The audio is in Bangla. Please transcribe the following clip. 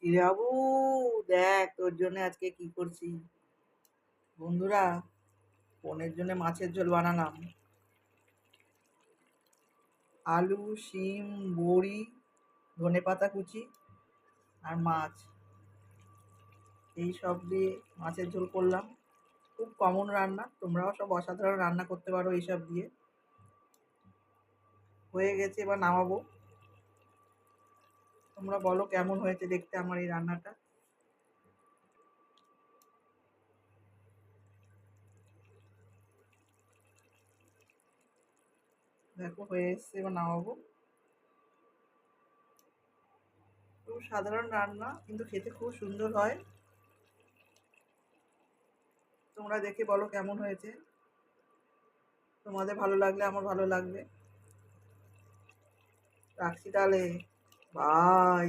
বাবু, দেখ তোর জন্য আজকে কি করছি বন্ধুরা। বোনের জন্য মাছের ঝোল বানালাম। আলু, শিম, বড়ি, ধনেপাতা কুচি আর মাছ, এই সব দিয়ে মাছের ঝোল করলাম। খুব কমন রান্না, তোমরাও সব অসাধারণ রান্না করতে পারো এইসব দিয়ে। হয়ে গেছে, এবার নামাবো। তোমরা বলো কেমন হয়েছে দেখতে আমার এই রান্নাটা। দেখো হয়ে এসছে, এবার নামাবো। খুব সাধারণ রান্না কিন্তু খেতে খুব সুন্দর হয়। তোমরা দেখে বলো কেমন হয়েছে। তোমাদের ভালো লাগলে আমার ভালো লাগবে। রাখছি তাহলে, বাই।